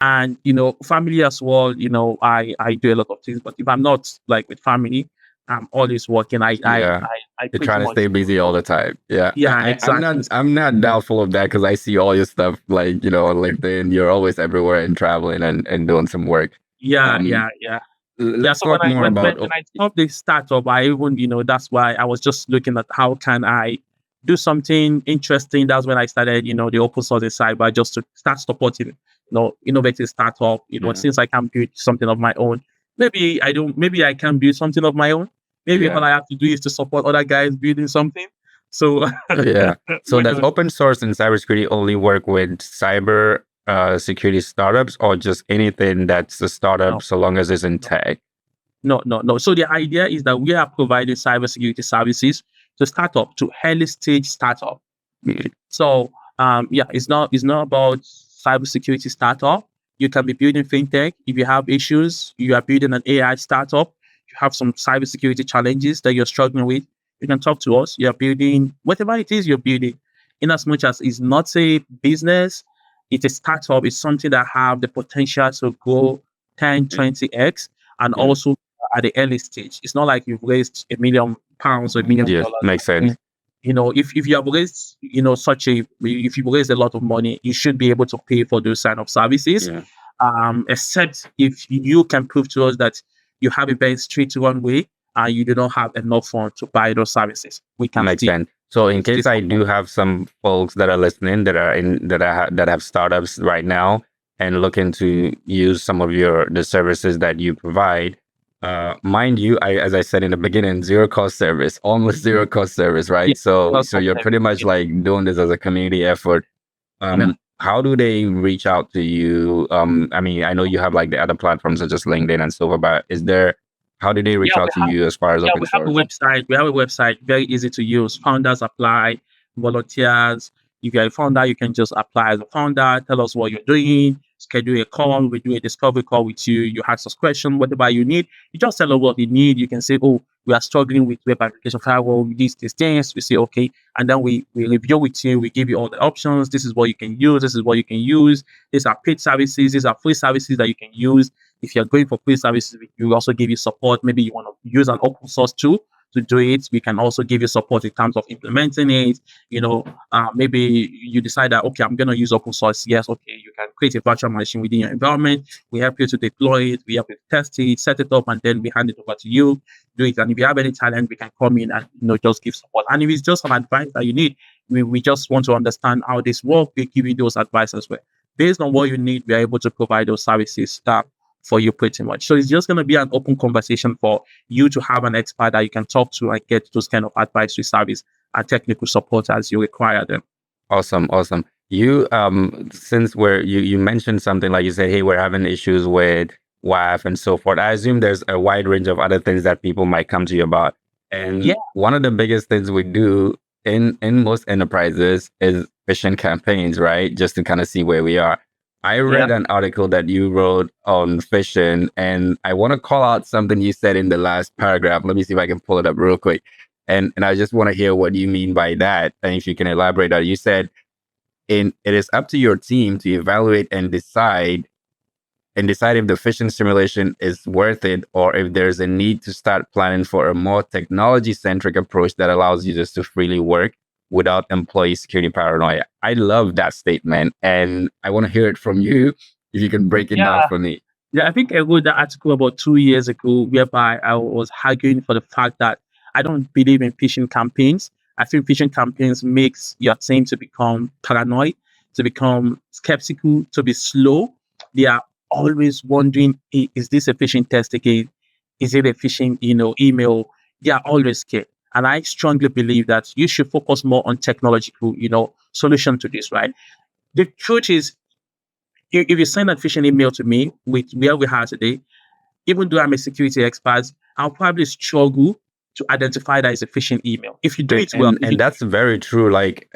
And family as well. I do a lot of things, but if I'm not like with family, I'm always working. Yeah. I You're pretty trying to much stay busy all the time. Yeah. yeah, exactly. I'm not doubtful of that because I see all your stuff like, on LinkedIn. You're always everywhere and traveling and doing some work. Yeah, Um, yeah, yeah. Yeah, let's so when talk I more when when, about when I stopped the startup, I even that's why I was just looking at how can I do something interesting. That's when I started the open source in cyber, just to start supporting innovative startup. yeah, Since I can build something of my own, maybe I can build something of my own. Maybe all yeah. I have to do is to support other guys building something. So Yeah. So why does not? open source and cybersecurity only work with cyber security startups or just anything that's a startup No, so long as it's in no. tech? No. So the idea is that we are providing cybersecurity services to startup, to early stage startup. Mm. So yeah, it's not about cybersecurity startup. You can be building fintech. If you have issues, you are building an AI startup. You have some cybersecurity challenges that you're struggling with. You can talk to us. You're building whatever it is you're building. In as much as it's not a business, it's a startup. It's something that have the potential to grow 10, 20x, and Yeah. also at the early stage. It's not like you've raised £1 million or Yes, $1 million. makes sense. If you have raised if you raised a lot of money, you should be able to pay for those kind of services. Yeah. Except if you can prove to us that you have a very straight one way and you do not have enough funds to buy those services, we can Makes still sense. So in still case I support. do have some folks that are listening that are in that have startups right now and looking to use some of the services that you provide, mind you, as I said in the beginning, zero cost service, almost zero cost service, Yeah, right? So because so of you're pretty much everything. like doing this as a community effort. Yeah. How do they reach out to you? I mean, I know you have like the other platforms such as LinkedIn and stuff, but how do they reach Yeah, out to you as far as Yeah, open we have a source? website. We have a website, very easy to use. Founders apply, volunteers. If you're a founder, you can just apply as a founder, tell us what you're doing, schedule a call, we do a discovery call with you. You ask us questions, whatever you need. You just tell us what you need. You can say, oh, we are struggling with web application firewall, these things. We say, okay. And then we review with you. We give you all the options. This is what you can use. This is what you can use. These are paid services. These are free services that you can use. If you're going for free services, we will also give you support. Maybe you want to use an open source tool to do it. We can also give you support in terms of implementing it. Maybe you decide that, okay, I'm going to use open source. Yes, okay, you can create a virtual machine within your environment. We help you to deploy it. We help you test it, set it up, and then we hand it over to you. Do it. And if you have any talent, we can come in and just give support. And if it's just some advice that you need, we just want to understand how this works. We give you those advice as well. Based on what you need, we are able to provide those services for you pretty much. So it's just going to be an open conversation for you to have an expert that you can talk to and get those kind of advisory service and technical support as you require them. Awesome, awesome. You since you mentioned something like you said, hey, we're having issues with WAF and so forth. I assume there's a wide range of other things that people might come to you about. Yeah, And one of the biggest things we do in most enterprises is phishing campaigns, right? Just to kind of see where we are. I yeah, read an article that you wrote on phishing, and I want to call out something you said in the last paragraph. Let me see if I can pull it up real quick. And I just want to hear what you mean by that. And if you can elaborate on it. You said it is up to your team to evaluate and decide if the phishing simulation is worth it or if there's a need to start planning for a more technology centric approach that allows users to freely work without employee security paranoia. I love that statement and I want to hear it from you if you can break it down yeah. for me. Yeah, I think I wrote that article about 2 years ago, whereby I was arguing for the fact that I don't believe in phishing campaigns. I think phishing campaigns makes your team to become paranoid, to become skeptical, to be slow. They are always wondering, Is this a phishing test again? Is it a phishing, email?" They are always scared. And I strongly believe that you should focus more on technological, solution to this, right? The truth is, if you send a phishing email to me with where we are today, even though I'm a security expert, I'll probably struggle to identify that it's a phishing email. If you do And it well, and, and that's very true. Like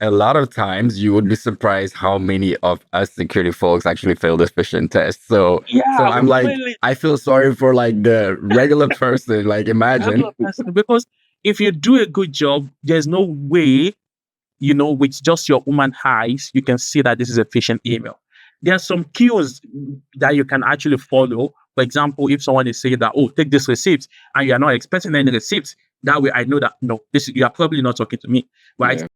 a lot of times you would be surprised how many of us security folks actually fail this phishing test. So yeah, I'm like, really, I feel sorry for like the regular person. Like regular imagine. person, because if you do a good job, there's no way, with just your human eyes, you can see that this is a phishing email. there are some cues that you can actually follow. For example, if someone is saying that, oh, take this receipt, and you are not expecting any receipts, that way I know that no, this you are probably not talking to me, right? Yeah.